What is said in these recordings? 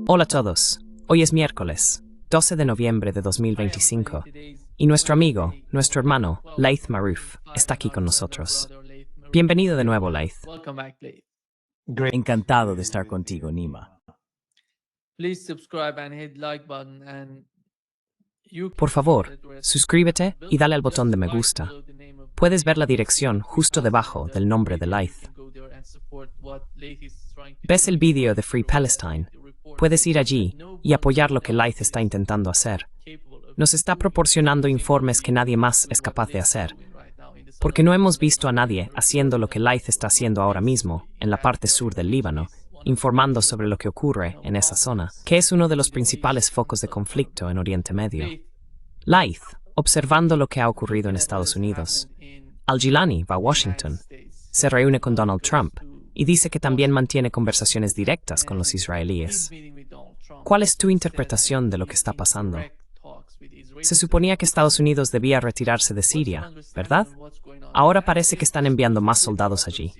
Hola a todos. Hoy es miércoles, 12 de noviembre de 2025, y nuestro amigo, nuestro hermano, Laith Marouf, está aquí con nosotros. Bienvenido de nuevo, Laith. Encantado de estar contigo, Nima. Por favor, suscríbete y dale al botón de me gusta. Puedes ver la dirección justo debajo del nombre de Laith. ¿Ves el vídeo de Free Palestine? Puedes ir allí y apoyar lo que Laith está intentando hacer. Nos está proporcionando informes que nadie más es capaz de hacer, porque no hemos visto a nadie haciendo lo que Laith está haciendo ahora mismo, en la parte sur del Líbano, informando sobre lo que ocurre en esa zona, que es uno de los principales focos de conflicto en Oriente Medio. Laith, observando lo que ha ocurrido en Estados Unidos. Al-Jilani va a Washington, se reúne con Donald Trump y dice que también mantiene conversaciones directas con los israelíes. ¿Cuál es tu interpretación de lo que está pasando? Se suponía que Estados Unidos debía retirarse de Siria, ¿verdad? Ahora parece que están enviando más soldados allí.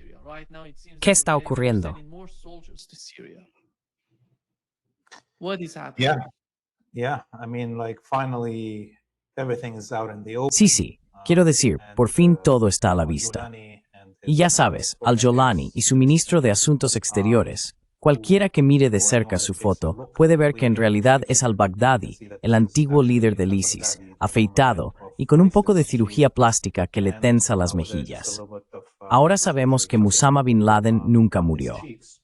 ¿Qué está ocurriendo? Sí, quiero decir, por fin todo está a la vista. Y ya sabes, Al-Jolani y su ministro de Asuntos Exteriores, cualquiera que mire de cerca su foto puede ver que en realidad es al-Baghdadi, el antiguo líder del ISIS, afeitado y con un poco de cirugía plástica que le tensa las mejillas. Ahora sabemos que Osama Bin Laden nunca murió.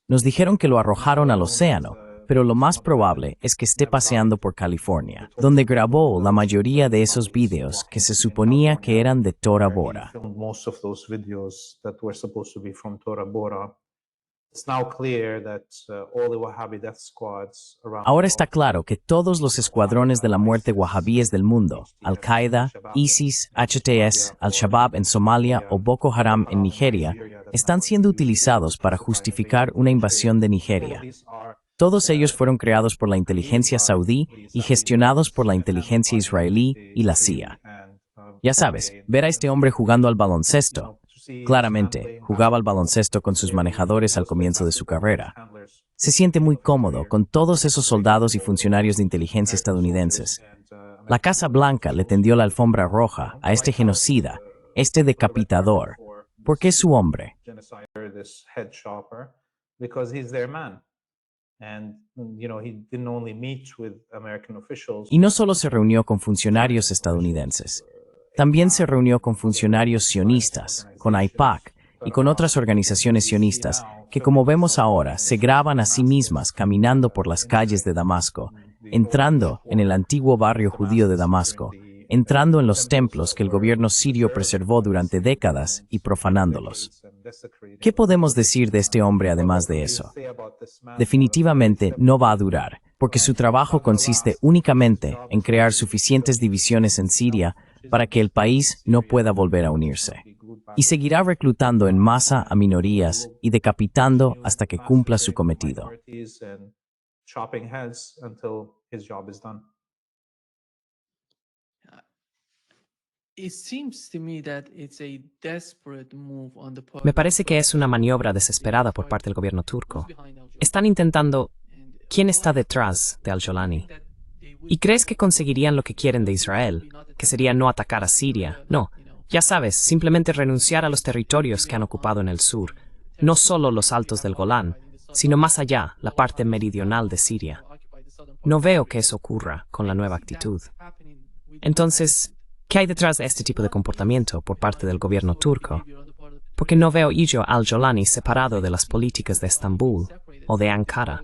Nos dijeron que lo arrojaron al océano, pero lo más probable es que esté paseando por California, donde grabó la mayoría de esos videos que se suponía que eran de Tora Bora. Ahora está claro que todos los escuadrones de la muerte wahhabíes del mundo, Al-Qaeda, ISIS, HTS, Al-Shabaab en Somalia o Boko Haram en Nigeria, están siendo utilizados para justificar una invasión de Nigeria. Todos ellos fueron creados por la inteligencia saudí y gestionados por la inteligencia israelí y la CIA. Ya sabes, ver a este hombre jugando al baloncesto. Claramente, jugaba al baloncesto con sus manejadores al comienzo de su carrera. Se siente muy cómodo con todos esos soldados y funcionarios de inteligencia estadounidenses. La Casa Blanca le tendió la alfombra roja a este genocida, este decapitador, porque es su hombre. Y no solo se reunió con funcionarios estadounidenses, también se reunió con funcionarios sionistas, con AIPAC y con otras organizaciones sionistas que, como vemos ahora, se graban a sí mismas caminando por las calles de Damasco, entrando en el antiguo barrio judío de Damasco, entrando en los templos que el gobierno sirio preservó durante décadas y profanándolos. ¿Qué podemos decir de este hombre además de eso? Definitivamente no va a durar, porque su trabajo consiste únicamente en crear suficientes divisiones en Siria para que el país no pueda volver a unirse. Y seguirá reclutando en masa a minorías y decapitando hasta que cumpla su cometido. Me parece que es una maniobra desesperada por parte del gobierno turco. Están intentando... ¿Quién está detrás de Al-Jolani? ¿Y crees que conseguirían lo que quieren de Israel, que sería no atacar a Siria? No, ya sabes, simplemente renunciar a los territorios que han ocupado en el sur, no solo los altos del Golán, sino más allá, la parte meridional de Siria. No veo que eso ocurra con la nueva actitud. Entonces, ¿qué hay detrás de este tipo de comportamiento por parte del gobierno turco? Porque no veo yo a Al-Jolani separado de las políticas de Estambul o de Ankara.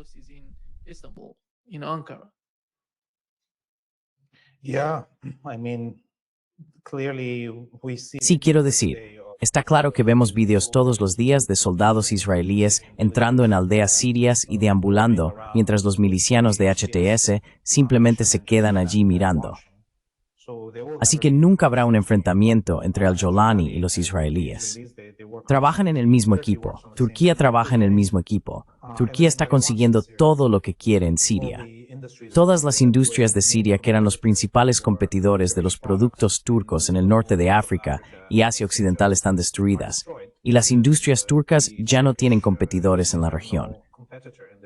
Sí, quiero decir, está claro que vemos vídeos todos los días de soldados israelíes entrando en aldeas sirias y deambulando, mientras los milicianos de HTS simplemente se quedan allí mirando. Así que nunca habrá un enfrentamiento entre Al-Jolani y los israelíes. Trabajan en el mismo equipo. Turquía trabaja en el mismo equipo. Turquía está consiguiendo todo lo que quiere en Siria. Todas las industrias de Siria, que eran los principales competidores de los productos turcos en el norte de África y Asia Occidental, están destruidas, y las industrias turcas ya no tienen competidores en la región.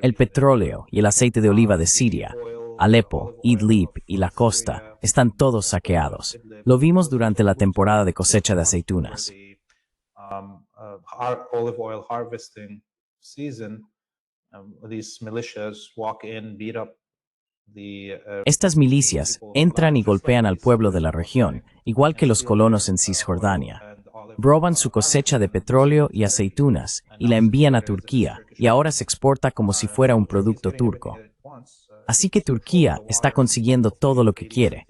El petróleo y el aceite de oliva de Siria, Alepo, Idlib y la costa están todos saqueados. Lo vimos durante la temporada de cosecha de aceitunas. Estas milicias entran y golpean al pueblo de la región, igual que los colonos en Cisjordania. Roban su cosecha de petróleo y aceitunas y la envían a Turquía, y ahora se exporta como si fuera un producto turco. Así que Turquía está consiguiendo todo lo que quiere.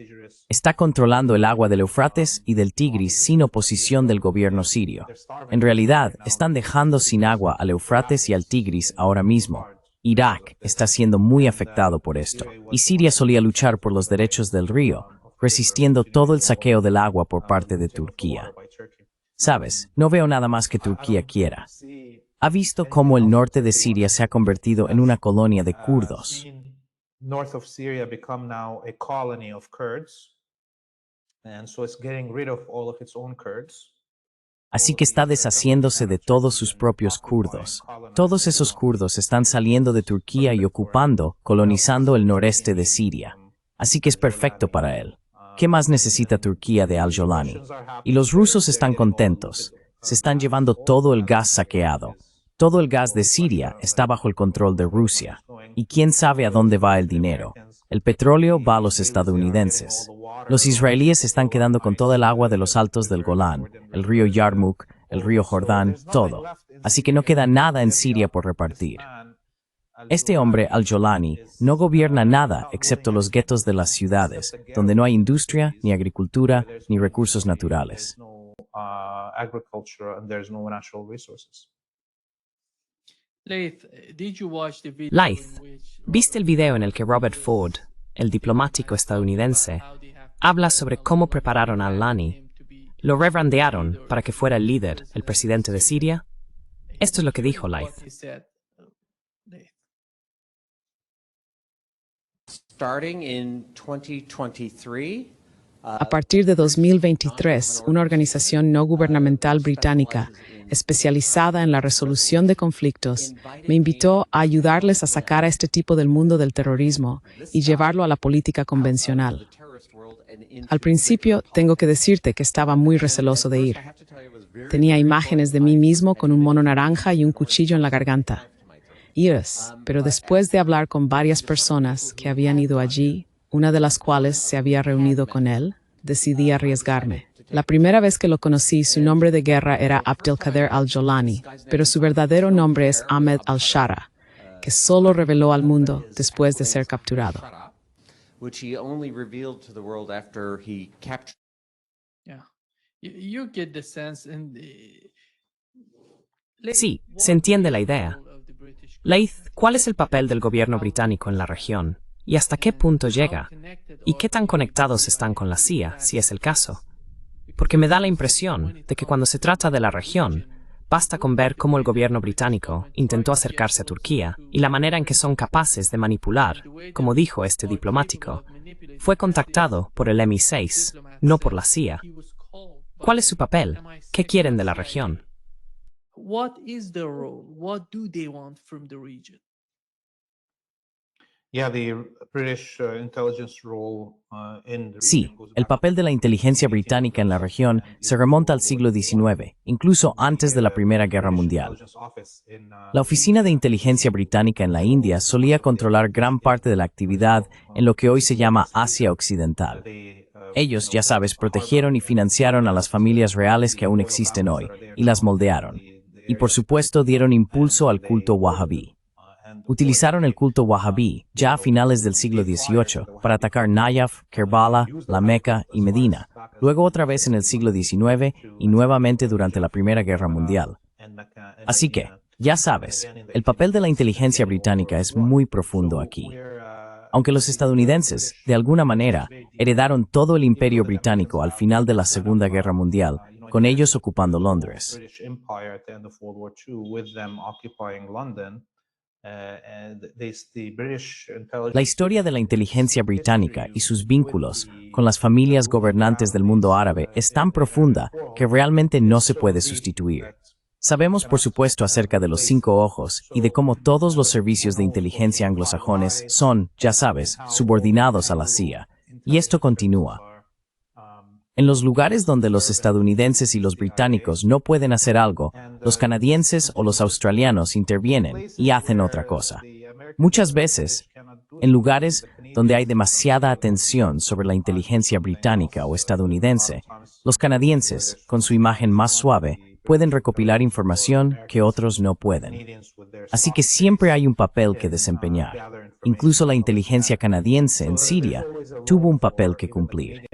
Está controlando el agua del Éufrates y del Tigris sin oposición del gobierno sirio. En realidad, están dejando sin agua al Éufrates y al Tigris ahora mismo. Irak está siendo muy afectado por esto, y Siria solía luchar por los derechos del río, resistiendo todo el saqueo del agua por parte de Turquía. Sabes, no veo nada más que Turquía quiera. ¿Ha visto cómo el norte de Siria se ha convertido en una colonia de kurdos? North of Syria become now a colony of Kurds, and so it's getting rid of all of its own Kurds. Así que está deshaciéndose de todos sus propios kurdos. Todos esos kurdos están saliendo de Turquía y ocupando, colonizando el noreste de Siria. Así que es perfecto para él. ¿Qué más necesita Turquía de al-Jolani? Y los rusos están contentos. Se están llevando todo el gas saqueado. Todo el gas de Siria está bajo el control de Rusia. ¿Y quién sabe a dónde va el dinero? El petróleo va a los estadounidenses. Los israelíes están quedando con toda el agua de los altos del Golán, el río Yarmouk, el río Jordán, todo. Así que no queda nada en Siria por repartir. Este hombre, al-Jolani, no gobierna nada excepto los guetos de las ciudades, donde no hay industria, ni agricultura, ni recursos naturales. Laith, ¿viste el video en el que Robert Ford, el diplomático estadounidense, habla sobre cómo prepararon a al-Lani? Lo rebrandearon para que fuera el líder, el presidente de Siria. Esto es lo que dijo Laith. A partir de 2023, una organización no gubernamental británica especializada en la resolución de conflictos me invitó a ayudarles a sacar a este tipo del mundo del terrorismo y llevarlo a la política convencional. Al principio, tengo que decirte que estaba muy receloso de ir. Tenía imágenes de mí mismo con un mono naranja y un cuchillo en la garganta. Pero después de hablar con varias personas que habían ido allí, una de las cuales se había reunido con él, decidí arriesgarme. La primera vez que lo conocí, su nombre de guerra era Abdelkader al-Jolani, pero su verdadero nombre es Ahmed al-Shara, que solo reveló al mundo después de ser capturado. Sí, se entiende la idea. Laith, ¿cuál es el papel del gobierno británico en la región? ¿Y hasta qué punto llega? ¿Y qué tan conectados están con la CIA, si es el caso? Porque me da la impresión de que cuando se trata de la región, basta con ver cómo el gobierno británico intentó acercarse a Turquía y la manera en que son capaces de manipular, como dijo este diplomático. Fue contactado por el MI6, no por la CIA. ¿Cuál es su papel? ¿Qué quieren de la región? Sí, el papel de la inteligencia británica en la región se remonta al siglo XIX, incluso antes de la Primera Guerra Mundial. La Oficina de Inteligencia Británica en la India solía controlar gran parte de la actividad en lo que hoy se llama Asia Occidental. Ellos, ya sabes, protegieron y financiaron a las familias reales que aún existen hoy, y las moldearon. Y por supuesto dieron impulso al culto wahhabí. Utilizaron el culto wahhabí ya a finales del siglo XVIII para atacar Nayaf, Kerbala, La Meca y Medina, luego otra vez en el siglo XIX y nuevamente durante la Primera Guerra Mundial. Así que, ya sabes, el papel de la inteligencia británica es muy profundo aquí. Aunque los estadounidenses, de alguna manera, heredaron todo el imperio británico al final de la Segunda Guerra Mundial, con ellos ocupando Londres. La historia de la inteligencia británica y sus vínculos con las familias gobernantes del mundo árabe es tan profunda que realmente no se puede sustituir. Sabemos, por supuesto, acerca de los 5 ojos y de cómo todos los servicios de inteligencia anglosajones son, ya sabes, subordinados a la CIA. Y esto continúa. En los lugares donde los estadounidenses y los británicos no pueden hacer algo, los canadienses o los australianos intervienen y hacen otra cosa. Muchas veces, en lugares donde hay demasiada atención sobre la inteligencia británica o estadounidense, los canadienses, con su imagen más suave, pueden recopilar información que otros no pueden. Así que siempre hay un papel que desempeñar. Incluso la inteligencia canadiense en Siria tuvo un papel que cumplir.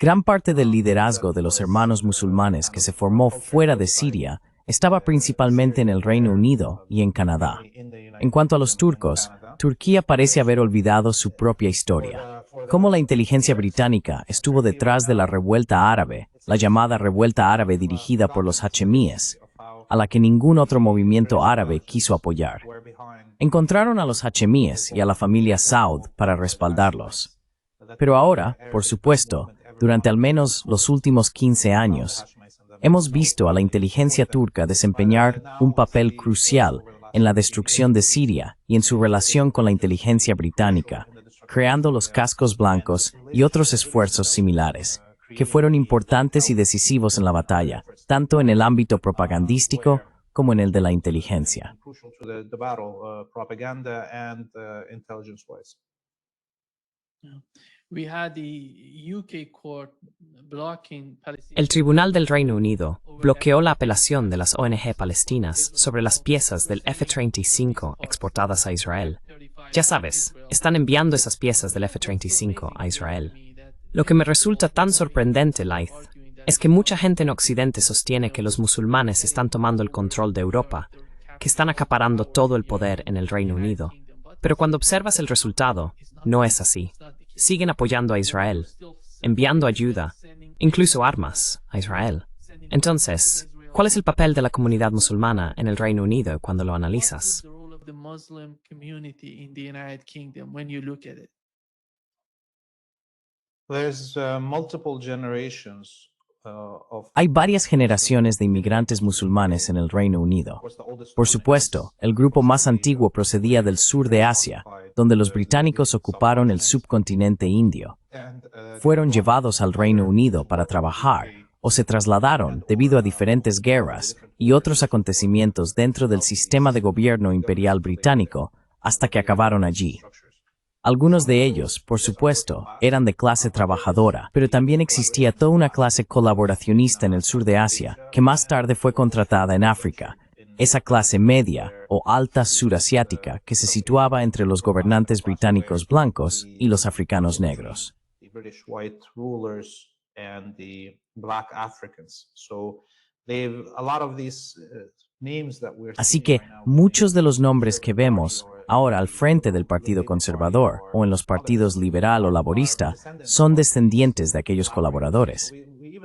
Gran parte del liderazgo de los hermanos musulmanes que se formó fuera de Siria estaba principalmente en el Reino Unido y en Canadá. En cuanto a los turcos, Turquía parece haber olvidado su propia historia. Cómo la inteligencia británica estuvo detrás de la revuelta árabe, la llamada revuelta árabe dirigida por los hachemíes, a la que ningún otro movimiento árabe quiso apoyar. Encontraron a los hachemíes y a la familia Saud para respaldarlos. Pero ahora, por supuesto, durante al menos los últimos 15 años, hemos visto a la inteligencia turca desempeñar un papel crucial en la destrucción de Siria y en su relación con la inteligencia británica, creando los cascos blancos y otros esfuerzos similares, que fueron importantes y decisivos en la batalla, tanto en el ámbito propagandístico como en el de la inteligencia. El Tribunal del Reino Unido bloqueó la apelación de las ONG palestinas sobre las piezas del F-35 exportadas a Israel. Ya sabes, están enviando esas piezas del F-35 a Israel. Lo que me resulta tan sorprendente, Laith, es que mucha gente en Occidente sostiene que los musulmanes están tomando el control de Europa, que están acaparando todo el poder en el Reino Unido. Pero cuando observas el resultado, no es así. Siguen apoyando a Israel, enviando ayuda, incluso armas, a Israel. Entonces, ¿cuál es el papel de la comunidad musulmana en el Reino Unido cuando lo analizas? Hay varias generaciones de inmigrantes musulmanes en el Reino Unido. Por supuesto, el grupo más antiguo procedía del sur de Asia, donde los británicos ocuparon el subcontinente indio. Fueron llevados al Reino Unido para trabajar o se trasladaron debido a diferentes guerras y otros acontecimientos dentro del sistema de gobierno imperial británico hasta que acabaron allí. Algunos de ellos, por supuesto, eran de clase trabajadora, pero también existía toda una clase colaboracionista en el sur de Asia, que más tarde fue contratada en África, esa clase media o alta surasiática que se situaba entre los gobernantes británicos blancos y los africanos negros. Así que muchos de los nombres que vemos ahora al frente del Partido Conservador o en los partidos liberal o laborista son descendientes de aquellos colaboradores.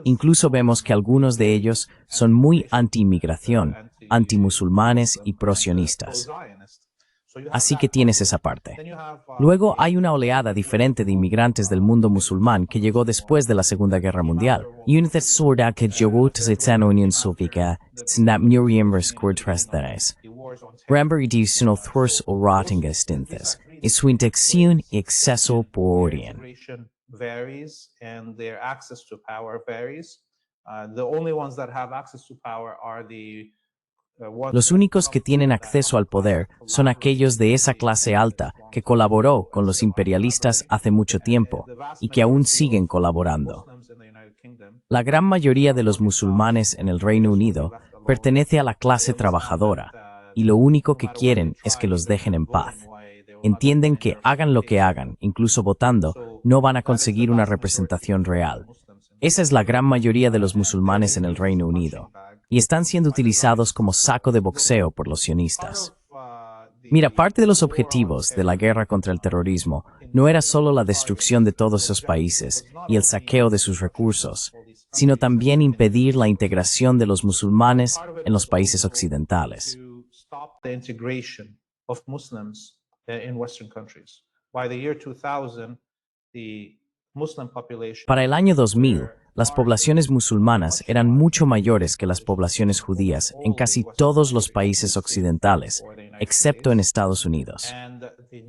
Incluso vemos que algunos de ellos son muy anti-inmigración, anti-musulmanes y pro-sionistas. Así que tienes esa parte. Luego hay una oleada diferente de inmigrantes del mundo musulmán que llegó después de la Segunda Guerra Mundial. United Sorda que llegó desde la Unión Soviética, snap Miriam Rescurtrasthenes. Ramber y Disuno Thurs o Rottingestintes, y su integración y acceso por Orient. Los únicos que tienen acceso al poder son aquellos de esa clase alta que colaboró con los imperialistas hace mucho tiempo y que aún siguen colaborando. La gran mayoría de los musulmanes en el Reino Unido pertenece a la clase trabajadora y lo único que quieren es que los dejen en paz. Entienden que hagan lo que hagan, incluso votando, no van a conseguir una representación real. Esa es la gran mayoría de los musulmanes en el Reino Unido, y están siendo utilizados como saco de boxeo por los sionistas. Mira, parte de los objetivos de la guerra contra el terrorismo no era solo la destrucción de todos esos países y el saqueo de sus recursos, sino también impedir la integración de los musulmanes en los países occidentales. Muslim population. Para el año 2000, las poblaciones musulmanas eran mucho mayores que las poblaciones judías en casi todos los países occidentales, excepto en Estados Unidos.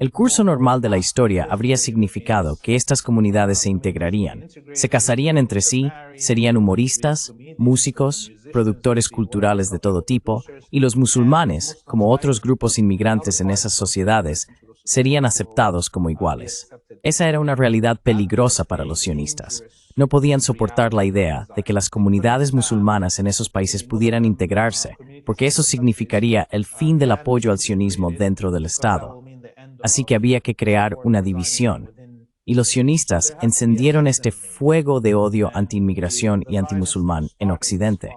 El curso normal de la historia habría significado que estas comunidades se integrarían, se casarían entre sí, serían humoristas, músicos, productores culturales de todo tipo, y los musulmanes, como otros grupos inmigrantes en esas sociedades, serían aceptados como iguales. Esa era una realidad peligrosa para los sionistas. No podían soportar la idea de que las comunidades musulmanas en esos países pudieran integrarse, porque eso significaría el fin del apoyo al sionismo dentro del Estado. Así que había que crear una división. Y los sionistas encendieron este fuego de odio anti-inmigración y antimusulmán en Occidente.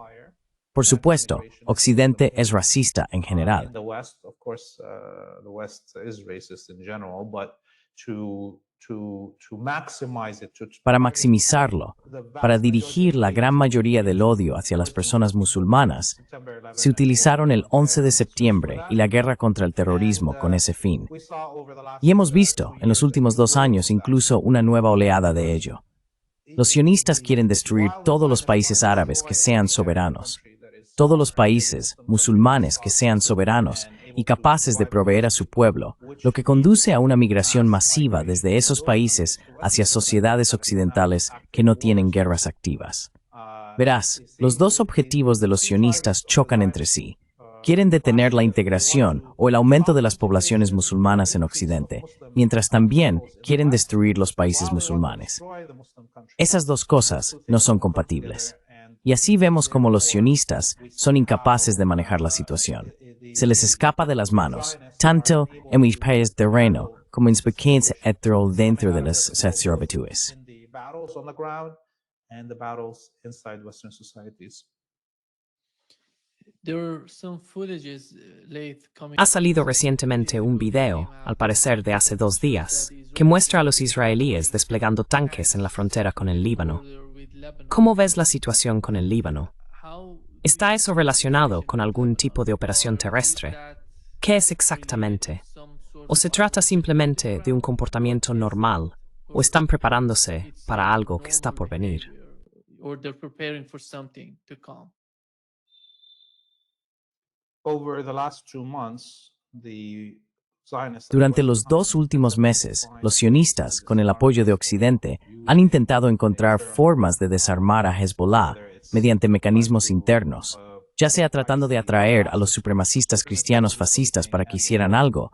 Por supuesto, Occidente es racista en general. The West, of course, the West is racist in general, but to maximize it, Para maximizarlo, para dirigir la gran mayoría del odio hacia las personas musulmanas, se utilizaron el 11 de septiembre y la guerra contra el terrorismo con ese fin. Y hemos visto, en los últimos 2 años, incluso una nueva oleada de ello. Los sionistas quieren destruir todos los países árabes que sean soberanos, todos los países musulmanes que sean soberanos y capaces de proveer a su pueblo, lo que conduce a una migración masiva desde esos países hacia sociedades occidentales que no tienen guerras activas. Verás, los dos objetivos de los sionistas chocan entre sí. Quieren detener la integración o el aumento de las poblaciones musulmanas en Occidente, mientras también quieren destruir los países musulmanes. Esas dos cosas no son compatibles. Y así vemos cómo los sionistas son incapaces de manejar la situación. Se les escapa de las manos, tanto en los países de terreno como en los pequeños etros dentro de las sociedades. Ha salido recientemente un video, al parecer de hace 2 días, que muestra a los israelíes desplegando tanques en la frontera con el Líbano. ¿Cómo ves la situación con el Líbano? ¿Está eso relacionado con algún tipo de operación terrestre? ¿Qué es exactamente? ¿O se trata simplemente de un comportamiento normal? ¿O están preparándose para algo que está por venir? Durante los 2 últimos meses, los sionistas, con el apoyo de Occidente, han intentado encontrar formas de desarmar a Hezbollah mediante mecanismos internos, ya sea tratando de atraer a los supremacistas cristianos fascistas para que hicieran algo,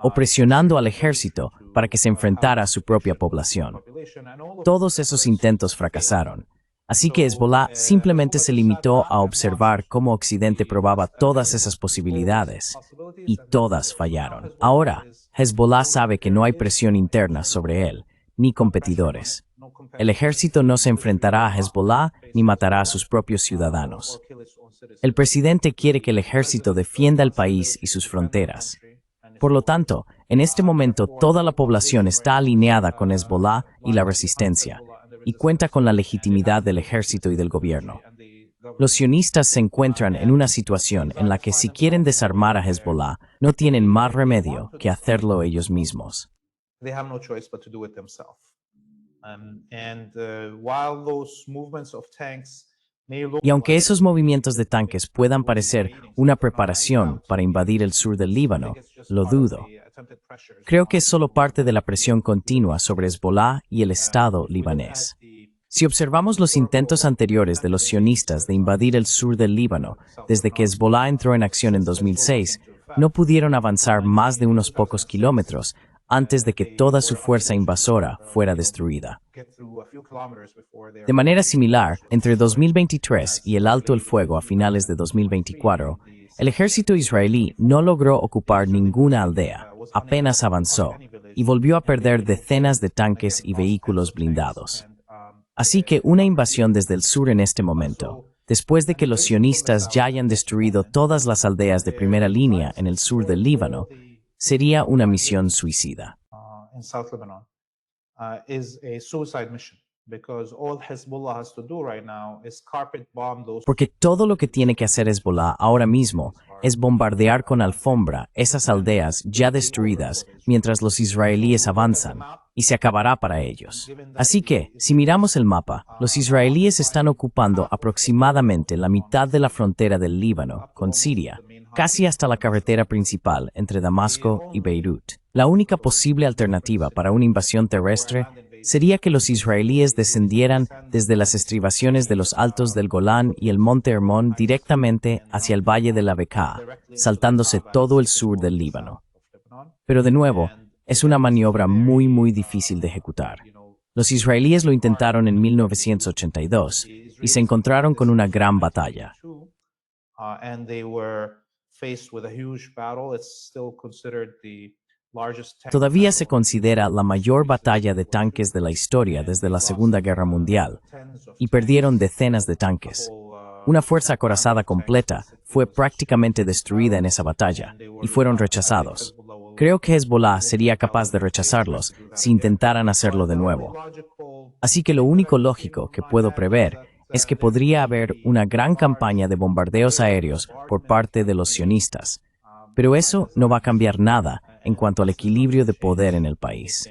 o presionando al ejército para que se enfrentara a su propia población. Todos esos intentos fracasaron. Así que Hezbollah simplemente se limitó a observar cómo Occidente probaba todas esas posibilidades, y todas fallaron. Ahora, Hezbollah sabe que no hay presión interna sobre él, ni competidores. El ejército no se enfrentará a Hezbollah ni matará a sus propios ciudadanos. El presidente quiere que el ejército defienda el país y sus fronteras. Por lo tanto, en este momento toda la población está alineada con Hezbollah y la resistencia, y cuenta con la legitimidad del ejército y del gobierno. Los sionistas se encuentran en una situación en la que si quieren desarmar a Hezbollah, no tienen más remedio que hacerlo ellos mismos. Y aunque esos movimientos de tanques puedan parecer una preparación para invadir el sur del Líbano, lo dudo. Creo que es solo parte de la presión continua sobre Hezbollah y el Estado libanés. Si observamos los intentos anteriores de los sionistas de invadir el sur del Líbano, desde que Hezbollah entró en acción en 2006, no pudieron avanzar más de unos pocos kilómetros antes de que toda su fuerza invasora fuera destruida. De manera similar, entre 2023 y el alto el fuego a finales de 2024, el ejército israelí no logró ocupar ninguna aldea, apenas avanzó, y volvió a perder decenas de tanques y vehículos blindados. Así que una invasión desde el sur en este momento, después de que los sionistas ya hayan destruido todas las aldeas de primera línea en el sur del Líbano, sería una misión suicida. Porque todo lo que tiene que hacer Hezbollah ahora mismo es bombardear con alfombra esas aldeas ya destruidas mientras los israelíes avanzan, y se acabará para ellos. Así que, si miramos el mapa, los israelíes están ocupando aproximadamente la mitad de la frontera del Líbano con Siria, casi hasta la carretera principal entre Damasco y Beirut. La única posible alternativa para una invasión terrestre sería que los israelíes descendieran desde las estribaciones de los altos del Golán y el monte Hermón directamente hacia el valle de la Bekaa, saltándose todo el sur del Líbano. Pero de nuevo, es una maniobra muy difícil de ejecutar. Los israelíes lo intentaron en 1982 y se encontraron con una gran batalla. Todavía se considera la mayor batalla de tanques de la historia desde la Segunda Guerra Mundial, y perdieron decenas de tanques. Una fuerza acorazada completa fue prácticamente destruida en esa batalla, y fueron rechazados. Creo que Hezbollah sería capaz de rechazarlos si intentaran hacerlo de nuevo. Así que lo único lógico que puedo prever es que podría haber una gran campaña de bombardeos aéreos por parte de los sionistas. Pero eso no va a cambiar nada en cuanto al equilibrio de poder en el país.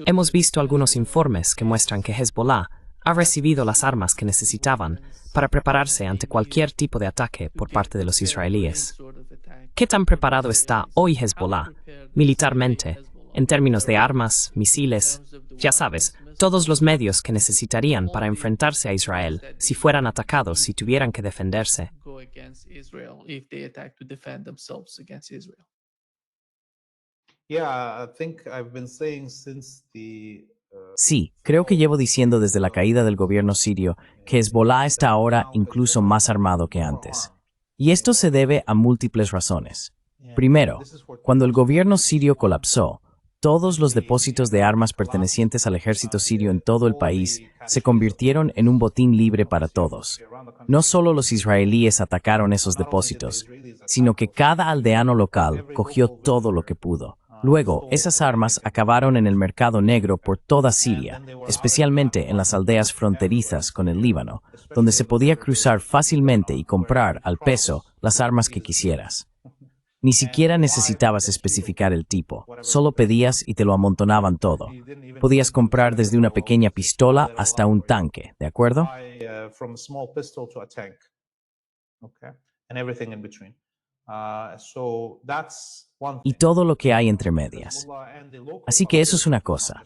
Hemos visto algunos informes que muestran que Hezbollah ha recibido las armas que necesitaban para prepararse ante cualquier tipo de ataque por parte de los israelíes. ¿Qué tan preparado está hoy Hezbollah, militarmente, en términos de armas, misiles, ya sabes, todos los medios que necesitarían para enfrentarse a Israel si fueran atacados y tuvieran que defenderse? Sí, creo que llevo diciendo desde la caída del gobierno sirio que Hezbollah está ahora incluso más armado que antes. Y esto se debe a múltiples razones. Primero, cuando el gobierno sirio colapsó, todos los depósitos de armas pertenecientes al ejército sirio en todo el país se convirtieron en un botín libre para todos. No solo los israelíes atacaron esos depósitos, sino que cada aldeano local cogió todo lo que pudo. Luego, esas armas acabaron en el mercado negro por toda Siria, especialmente en las aldeas fronterizas con el Líbano, donde se podía cruzar fácilmente y comprar al peso las armas que quisieras. Ni siquiera necesitabas especificar el tipo, solo pedías y te lo amontonaban todo. Podías comprar desde una pequeña pistola hasta un tanque, ¿de acuerdo? Y todo lo que hay entre medias. Así que eso es una cosa.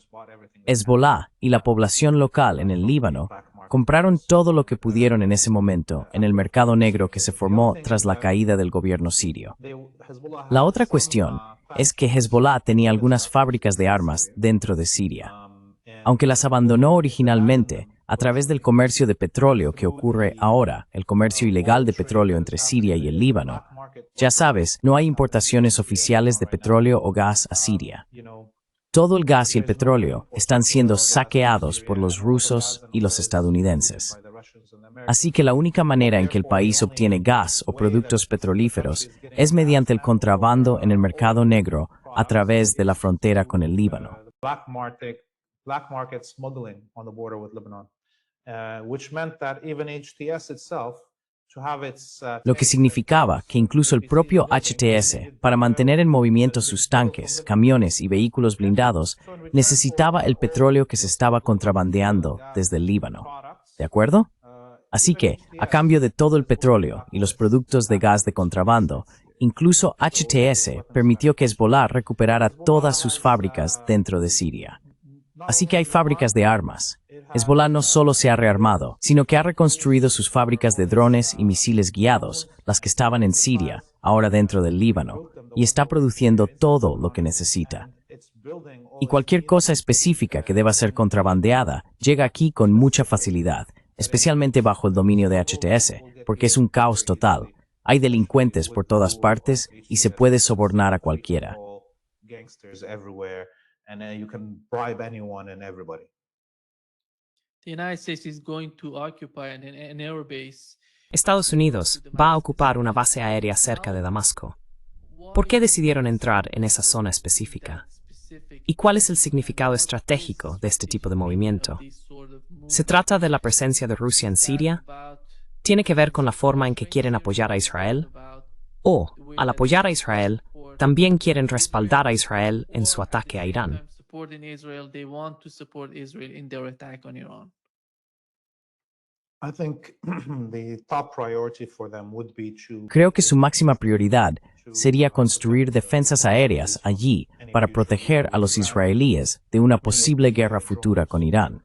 Hezbollah y la población local en el Líbano compraron todo lo que pudieron en ese momento en el mercado negro que se formó tras la caída del gobierno sirio. La otra cuestión es que Hezbollah tenía algunas fábricas de armas dentro de Siria. Aunque las abandonó originalmente a través del comercio de petróleo que ocurre ahora, el comercio ilegal de petróleo entre Siria y el Líbano, ya sabes, no hay importaciones oficiales de petróleo o gas a Siria. Todo el gas y el petróleo están siendo saqueados por los rusos y los estadounidenses. Así que la única manera en que el país obtiene gas o productos petrolíferos es mediante el contrabando en el mercado negro a través de la frontera con el Líbano. Black market smuggling on the border with Lebanon, which meant that even HTS itself, to have its Lo que significaba que incluso el propio HTS, para mantener en movimiento sus tanques, camiones y vehículos blindados, necesitaba el petróleo que se estaba contrabandeando desde el Líbano. ¿De acuerdo? Así que, a cambio de todo el petróleo y los productos de gas de contrabando, incluso HTS permitió que Hezbollah recuperara todas sus fábricas dentro de Siria. Así que hay fábricas de armas. Hezbollah no solo se ha rearmado, sino que ha reconstruido sus fábricas de drones y misiles guiados, las que estaban en Siria, ahora dentro del Líbano, y está produciendo todo lo que necesita. Y cualquier cosa específica que deba ser contrabandeada llega aquí con mucha facilidad, especialmente bajo el dominio de HTS, porque es un caos total. Hay delincuentes por todas partes y se puede sobornar a cualquiera. And you can bribe anyone and everybody. Estados Unidos va a ocupar una base aérea cerca de Damasco. ¿Por qué decidieron entrar en esa zona específica? ¿Y cuál es el significado estratégico de este tipo de movimiento? ¿Se trata de la presencia de Rusia en Siria? ¿Tiene que ver con la forma en que quieren apoyar a Israel? ¿O, al apoyar a Israel, también quieren respaldar a Israel en su ataque a Irán? I think the top priority for them would be to Creo que su máxima prioridad sería construir defensas aéreas allí para proteger a los israelíes de una posible guerra futura con Irán.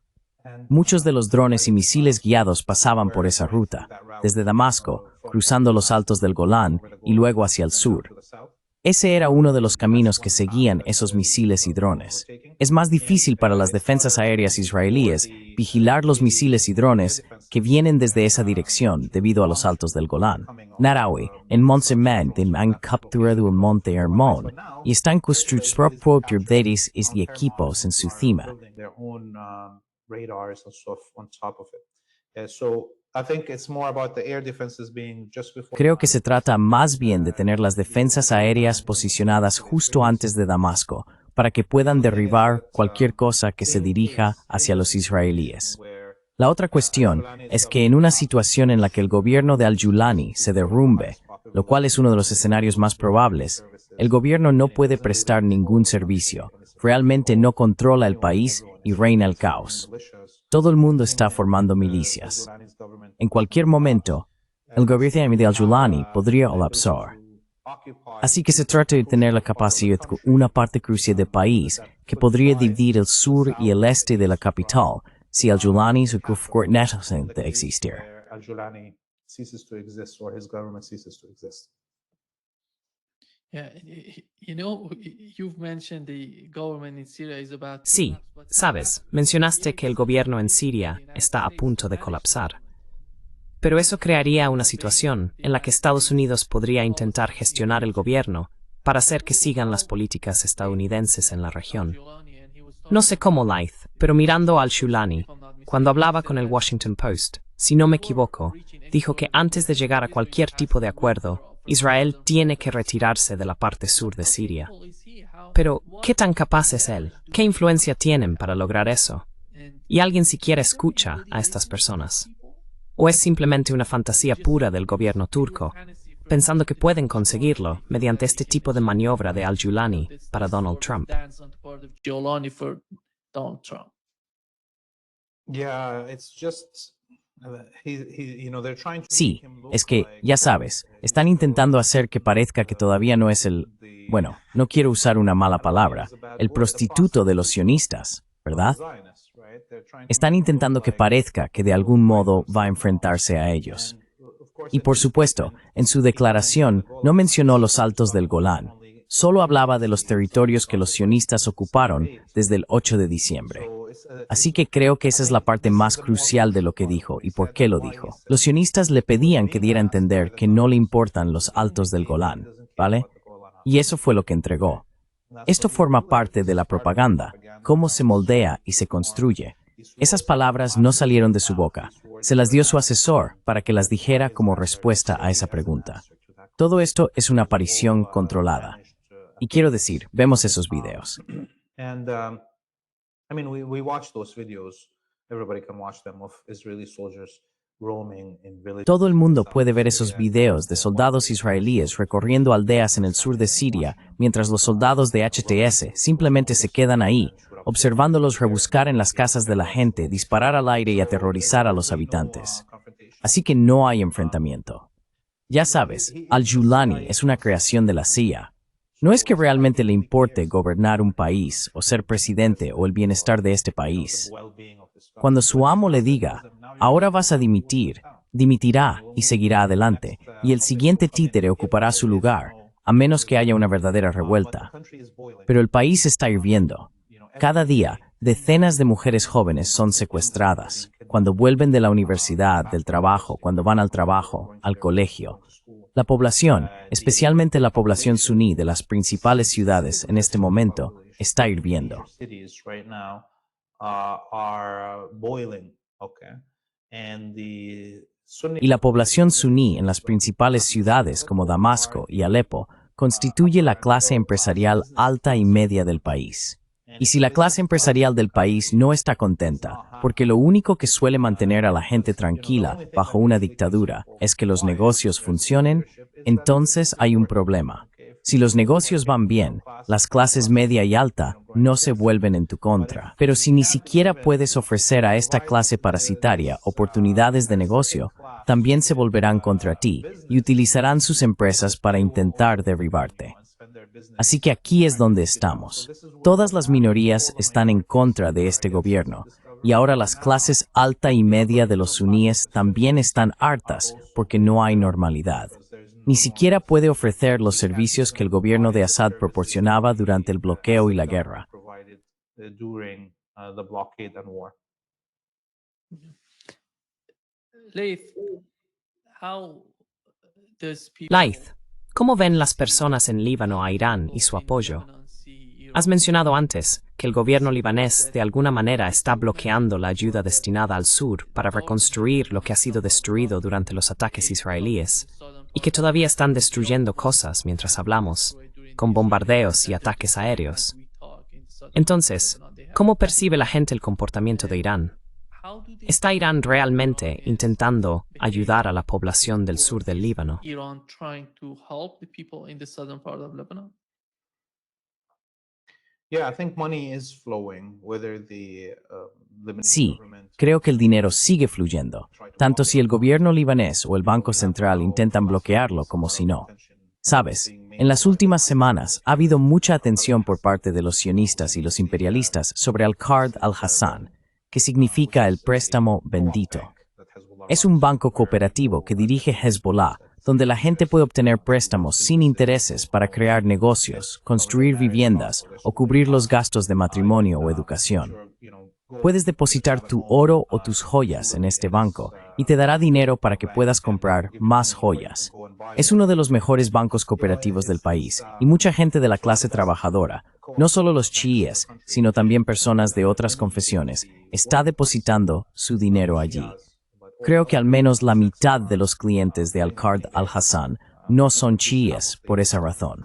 Muchos de los drones y misiles guiados pasaban por esa ruta, desde Damasco, cruzando los altos del Golán y luego hacia el sur. Ese era uno de los caminos que seguían esos misiles y drones. Es más difícil para las defensas aéreas israelíes vigilar los misiles y drones que vienen desde esa dirección debido a los altos del Golán. Narawi, en Monsemant, han capturado el Monte Hermón y están construyendo propios y equipos en su cima. their own radars and stuff on top of it. So I think it's more about the air defenses being just before. Creo que se trata más bien de tener las defensas aéreas posicionadas justo antes de Damasco, para que puedan derribar cualquier cosa que se dirija hacia los israelíes. La otra cuestión es que en una situación en la que el gobierno de al-Julani se derrumbe, lo cual es uno de los escenarios más probables, el gobierno no puede prestar ningún servicio, realmente no controla el país y reina el caos. Todo el mundo está formando milicias. En cualquier momento, el gobierno de al-Julani podría colapsar. Así que se trata de tener la capacidad de una parte crucial del país que podría dividir el sur y el este de la capital si al-Julani se dejan de existir. Al-Julani ceases to exist or his government ceases to exist. Sí, sabes, mencionaste que el gobierno en Siria está a punto de colapsar. Pero eso crearía una situación en la que Estados Unidos podría intentar gestionar el gobierno para hacer que sigan las políticas estadounidenses en la región. No sé cómo Laith, pero mirando al-Shulani, cuando hablaba con el Washington Post, si no me equivoco, dijo que antes de llegar a cualquier tipo de acuerdo, Israel tiene que retirarse de la parte sur de Siria. Pero, ¿qué tan capaz es él? ¿Qué influencia tienen para lograr eso? ¿Y alguien siquiera escucha a estas personas? ¿O es simplemente una fantasía pura del gobierno turco, pensando que pueden conseguirlo mediante este tipo de maniobra de al-Julani para Donald Trump? Yeah, it's just they're trying to Sí, make him es look que, like ya sabes, están intentando hacer que parezca que todavía no es bueno, no quiero usar una mala palabra, el prostituto de los sionistas, ¿verdad? Zionists, right? They're trying to Están make him intentando look que like parezca que de algún modo va a enfrentarse a ellos. of course, Y por supuesto, en su declaración no mencionó los altos del Golán, solo hablaba de los territorios que los sionistas ocuparon desde el 8 de diciembre. Así que creo que esa es la parte más crucial de lo que dijo y por qué lo dijo. Los sionistas le pedían que diera a entender que no le importan los altos del Golán, ¿vale? Y eso fue lo que entregó. Esto forma parte de la propaganda, cómo se moldea y se construye. Esas palabras no salieron de su boca, se las dio su asesor para que las dijera como respuesta a esa pregunta. Todo esto es una aparición controlada. Y quiero decir, vemos esos videos. And I mean, we watch those videos. Everybody can watch them of Israeli soldiers roaming in villages. Todo el mundo puede ver esos videos de soldados israelíes recorriendo aldeas en el sur de Siria, mientras los soldados de HTS simplemente se quedan ahí, observándolos rebuscar en las casas de la gente, disparar al aire y aterrorizar a los habitantes. Así que no hay enfrentamiento. Ya sabes, al-Julani es una creación de la CIA. No es que realmente le importe gobernar un país o ser presidente o el bienestar de este país. Cuando su amo le diga, ahora vas a dimitir, dimitirá y seguirá adelante, y el siguiente títere ocupará su lugar, a menos que haya una verdadera revuelta. Pero el país está hirviendo. Cada día, decenas de mujeres jóvenes son secuestradas, cuando vuelven de la universidad, del trabajo, cuando van al trabajo, al colegio. La población, especialmente la población suní de las principales ciudades en este momento, está hirviendo. Y la población suní en las principales ciudades como Damasco y Alepo constituye la clase empresarial alta y media del país. Y si la clase empresarial del país no está contenta, porque lo único que suele mantener a la gente tranquila bajo una dictadura es que los negocios funcionen, entonces hay un problema. Si los negocios van bien, las clases media y alta no se vuelven en tu contra. Pero si ni siquiera puedes ofrecer a esta clase parasitaria oportunidades de negocio, también se volverán contra ti y utilizarán sus empresas para intentar derribarte. Así que aquí es donde estamos. Todas las minorías están en contra de este gobierno, y ahora las clases alta y media de los suníes también están hartas porque no hay normalidad. Ni siquiera puede ofrecer los servicios que el gobierno de Assad proporcionaba durante el bloqueo y la guerra. Laith, ¿cómo ven las personas en Líbano a Irán y su apoyo? Has mencionado antes que el gobierno libanés de alguna manera está bloqueando la ayuda destinada al sur para reconstruir lo que ha sido destruido durante los ataques israelíes, y que todavía están destruyendo cosas mientras hablamos, con bombardeos y ataques aéreos. Entonces, ¿cómo percibe la gente el comportamiento de Irán? ¿Está Irán realmente intentando ayudar a la población del sur del Líbano? Sí, creo que el dinero sigue fluyendo, tanto si el gobierno libanés o el Banco Central intentan bloquearlo como si no. Sabes, en las últimas semanas ha habido mucha atención por parte de los sionistas y los imperialistas sobre Al-Qard al-Hassan, que significa el préstamo bendito. Es un banco cooperativo que dirige Hezbollah, donde la gente puede obtener préstamos sin intereses para crear negocios, construir viviendas o cubrir los gastos de matrimonio o educación. Puedes depositar tu oro o tus joyas en este banco y te dará dinero para que puedas comprar más joyas. Es uno de los mejores bancos cooperativos del país y mucha gente de la clase trabajadora, no solo los chiíes, sino también personas de otras confesiones, está depositando su dinero allí. Creo que al menos la mitad de los clientes de Al-Qard al-Hassan no son chiíes por esa razón.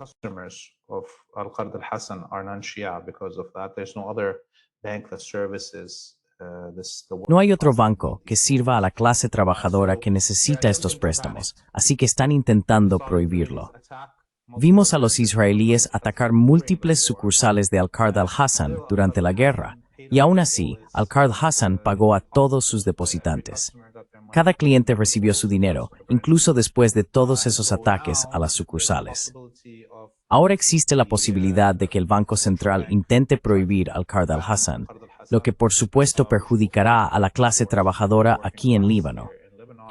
No hay otro banco que sirva a la clase trabajadora que necesita estos préstamos, así que están intentando prohibirlo. Vimos a los israelíes atacar múltiples sucursales de Al-Qard al-Hassan durante la guerra, y aún así, Al-Qard al-Hassan pagó a todos sus depositantes. Cada cliente recibió su dinero, incluso después de todos esos ataques a las sucursales. Ahora existe la posibilidad de que el Banco Central intente prohibir Al-Qard al-Hassan, lo que por supuesto perjudicará a la clase trabajadora aquí en Líbano.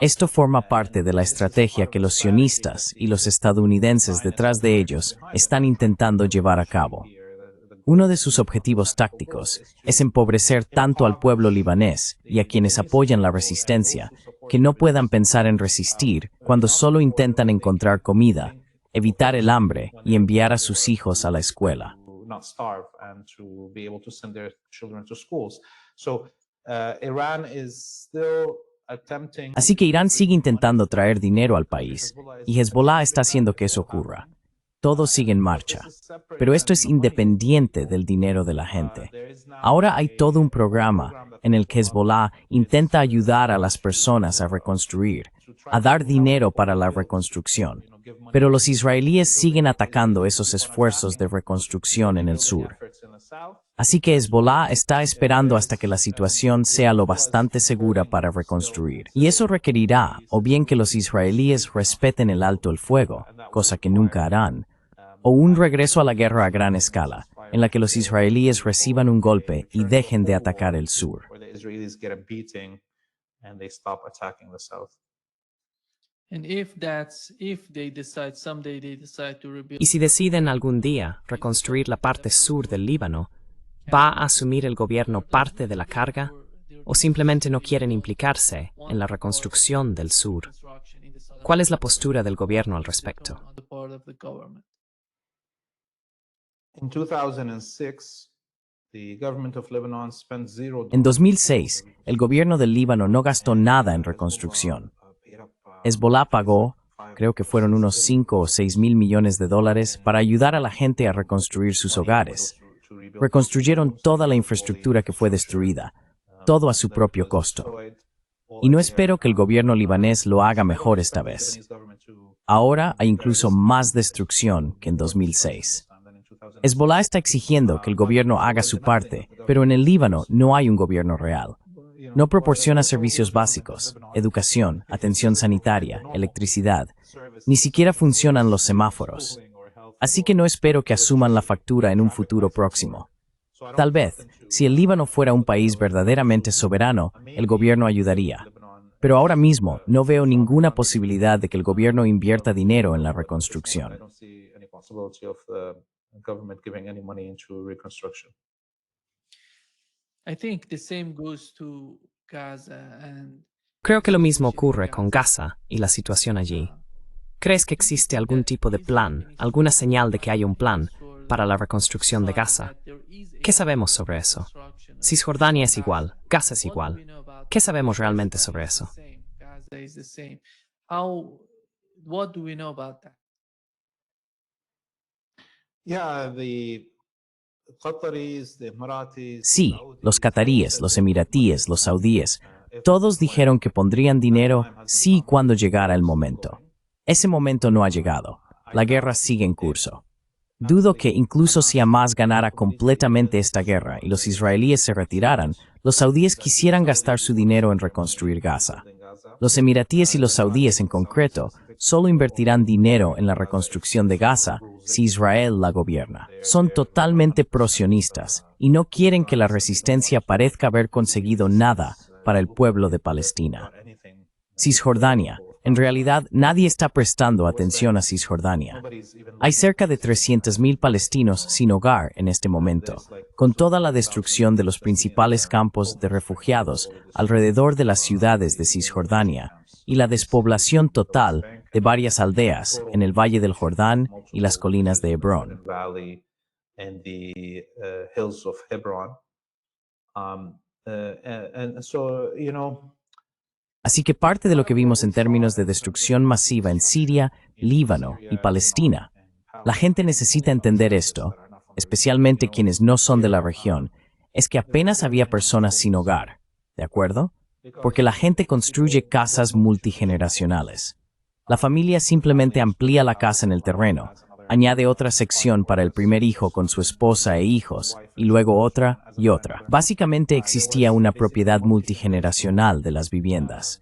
Esto forma parte de la estrategia que los sionistas y los estadounidenses detrás de ellos están intentando llevar a cabo. Uno de sus objetivos tácticos es empobrecer tanto al pueblo libanés y a quienes apoyan la resistencia, que no puedan pensar en resistir cuando solo intentan encontrar comida, evitar el hambre y enviar a sus hijos a la escuela. Así que Irán sigue intentando traer dinero al país, y Hezbollah está haciendo que eso ocurra. Todo sigue en marcha. Pero esto es independiente del dinero de la gente. Ahora hay todo un programa en el que Hezbollah intenta ayudar a las personas a reconstruir, a dar dinero para la reconstrucción. Pero los israelíes siguen atacando esos esfuerzos de reconstrucción en el sur. Así que Hezbollah está esperando hasta que la situación sea lo bastante segura para reconstruir. Y eso requerirá o bien que los israelíes respeten el alto el fuego, cosa que nunca harán, o un regreso a la guerra a gran escala, en la que los israelíes reciban un golpe y dejen de atacar el sur. Y si deciden algún día reconstruir la parte sur del Líbano, ¿va a asumir el gobierno parte de la carga? ¿O simplemente no quieren implicarse en la reconstrucción del sur? ¿Cuál es la postura del gobierno al respecto? En 2006, el gobierno del Líbano no gastó nada en reconstrucción. Hezbollah pagó creo que fueron unos 5 o 6 mil millones de dólares para ayudar a la gente a reconstruir sus hogares. Reconstruyeron toda la infraestructura que fue destruida, todo a su propio costo. Y no espero que el gobierno libanés lo haga mejor esta vez. Ahora hay incluso más destrucción que en 2006. Hezbollah está exigiendo que el gobierno haga su parte, pero en el Líbano no hay un gobierno real. No proporciona servicios básicos, educación, atención sanitaria, electricidad. Ni siquiera funcionan los semáforos. Así que no espero que asuman la factura en un futuro próximo. Tal vez, si el Líbano fuera un país verdaderamente soberano, el gobierno ayudaría. Pero ahora mismo no veo ninguna posibilidad de que el gobierno invierta dinero en la reconstrucción. Creo que lo mismo ocurre con Gaza y la situación allí. ¿Crees que existe algún tipo de plan, alguna señal de que hay un plan para la reconstrucción de Gaza? ¿Qué sabemos sobre eso? Cisjordania es igual, Gaza es igual. ¿Qué sabemos realmente sobre eso? Sí, los cataríes, los emiratíes, los saudíes, todos dijeron que pondrían dinero sí y cuando llegara el momento. Ese momento no ha llegado. La guerra sigue en curso. Dudo que incluso si Hamás ganara completamente esta guerra y los israelíes se retiraran, los saudíes quisieran gastar su dinero en reconstruir Gaza. Los emiratíes y los saudíes en concreto solo invertirán dinero en la reconstrucción de Gaza si Israel la gobierna. Son totalmente pro-sionistas y no quieren que la resistencia parezca haber conseguido nada para el pueblo de Palestina. Cisjordania. En realidad, nadie está prestando atención a Cisjordania. Hay cerca de 300.000 palestinos sin hogar en este momento, con toda la destrucción de los principales campos de refugiados alrededor de las ciudades de Cisjordania y la despoblación total de varias aldeas en el Valle del Jordán y las colinas de Hebrón. Así que parte de lo que vimos en términos de destrucción masiva en Siria, Líbano y Palestina, la gente necesita entender esto, especialmente quienes no son de la región, es que apenas había personas sin hogar, ¿de acuerdo? Porque la gente construye casas multigeneracionales. La familia simplemente amplía la casa en el terreno, añade otra sección para el primer hijo con su esposa e hijos, y luego otra y otra. Básicamente existía una propiedad multigeneracional de las viviendas.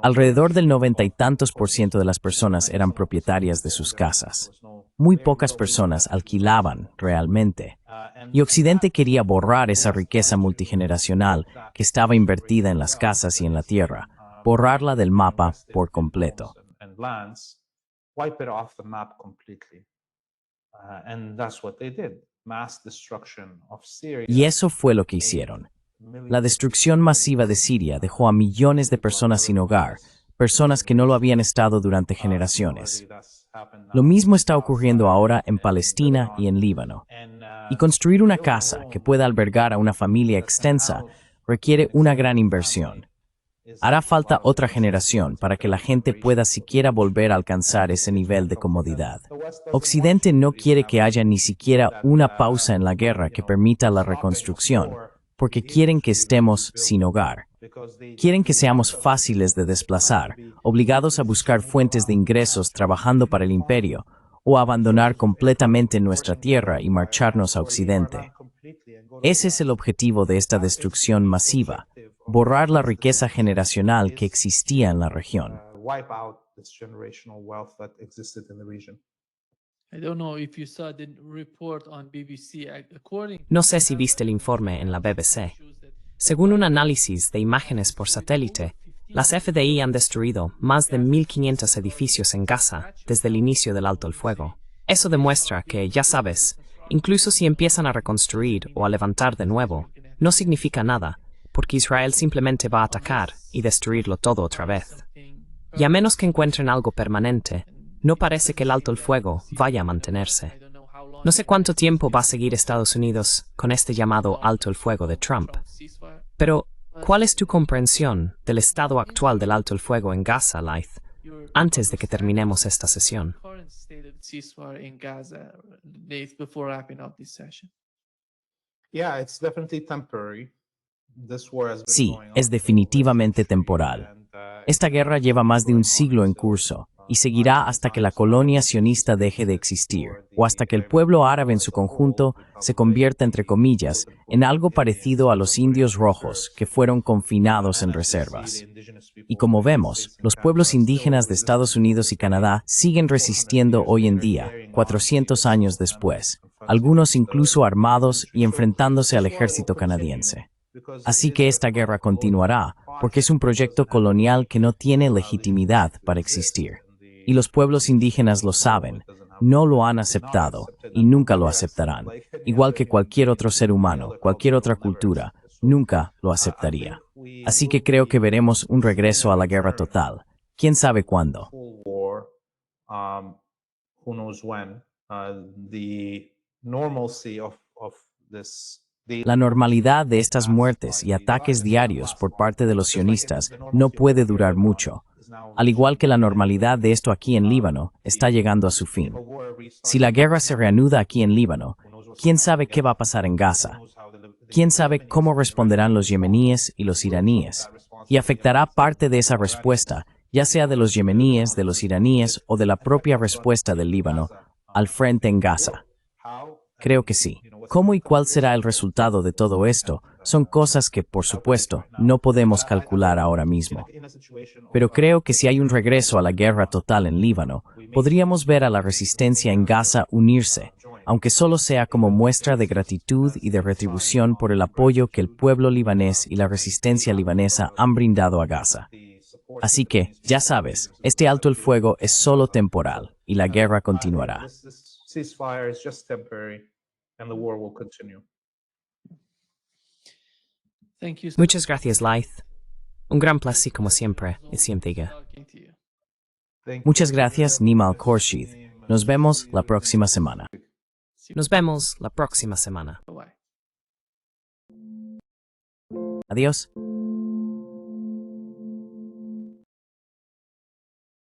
Alrededor del 90 y tantos % de las personas eran propietarias de sus casas. Muy pocas personas alquilaban realmente. Y Occidente quería borrar esa riqueza multigeneracional que estaba invertida en las casas y en la tierra, borrarla del mapa por completo. Y eso fue lo que hicieron. La destrucción masiva de Siria dejó a millones de personas sin hogar, personas que no lo habían estado durante generaciones. Lo mismo está ocurriendo ahora en Palestina y en Líbano. Y construir una casa que pueda albergar a una familia extensa requiere una gran inversión. Hará falta otra generación para que la gente pueda siquiera volver a alcanzar ese nivel de comodidad. Occidente no quiere que haya ni siquiera una pausa en la guerra que permita la reconstrucción, porque quieren que estemos sin hogar. Quieren que seamos fáciles de desplazar, obligados a buscar fuentes de ingresos trabajando para el imperio, o a abandonar completamente nuestra tierra y marcharnos a Occidente. Ese es el objetivo de esta destrucción masiva. Borrar la riqueza generacional que existía en la región. No sé si viste el informe en la BBC. Según un análisis de imágenes por satélite, las FDI han destruido más de 1.500 edificios en Gaza desde el inicio del alto el fuego. Eso demuestra que, ya sabes, incluso si empiezan a reconstruir o a levantar de nuevo, no significa nada, porque Israel simplemente va a atacar y destruirlo todo otra vez. Y a menos que encuentren algo permanente, no parece que el alto el fuego vaya a mantenerse. No sé cuánto tiempo va a seguir Estados Unidos con este llamado alto el fuego de Trump. Pero, ¿cuál es tu comprensión del estado actual del alto el fuego en Gaza, Laith? antes de que terminemos esta sesión. Yeah, it's definitely temporary. This war has been Sí, going on es for definitivamente over a century, temporal. and, Esta guerra lleva más de un siglo en curso y seguirá hasta que la colonia sionista deje de existir, o hasta que el pueblo árabe en su conjunto se convierta, entre comillas, en algo parecido a los indios rojos que fueron confinados en reservas. Y como vemos, los pueblos indígenas de Estados Unidos y Canadá siguen resistiendo hoy en día, 400 años después, algunos incluso armados y enfrentándose al ejército canadiense. Así que esta guerra continuará, porque es un proyecto colonial que no tiene legitimidad para existir. Y los pueblos indígenas lo saben, no lo han aceptado y nunca lo aceptarán. Igual que cualquier otro ser humano, cualquier otra cultura, nunca lo aceptaría. Así que creo que veremos un regreso a la guerra total. ¿Quién sabe cuándo? full war, who knows when, the normalcy of this. La normalidad de estas muertes y ataques diarios por parte de los sionistas no puede durar mucho, al igual que la normalidad de esto aquí en Líbano está llegando a su fin. Si la guerra se reanuda aquí en Líbano, ¿quién sabe qué va a pasar en Gaza? ¿Quién sabe cómo responderán los yemeníes y los iraníes? Y afectará parte de esa respuesta, ya sea de los yemeníes, de los iraníes o de la propia respuesta del Líbano al frente en Gaza. Creo que sí. ¿Cómo y cuál será el resultado de todo esto? Son cosas que, por supuesto, no podemos calcular ahora mismo. Pero creo que si hay un regreso a la guerra total en Líbano, podríamos ver a la resistencia en Gaza unirse, aunque solo sea como muestra de gratitud y de retribución por el apoyo que el pueblo libanés y la resistencia libanesa han brindado a Gaza. Así que, ya sabes, este alto el fuego es solo temporal y la guerra continuará. This ceasefire is just temporary, and the war will continue. Muchas gracias, Laith. Un gran placer como siempre, y siempre. Thank Muchas you. gracias, Nimal Khorshid. Nos vemos la próxima semana. Nos vemos la próxima semana. Adiós.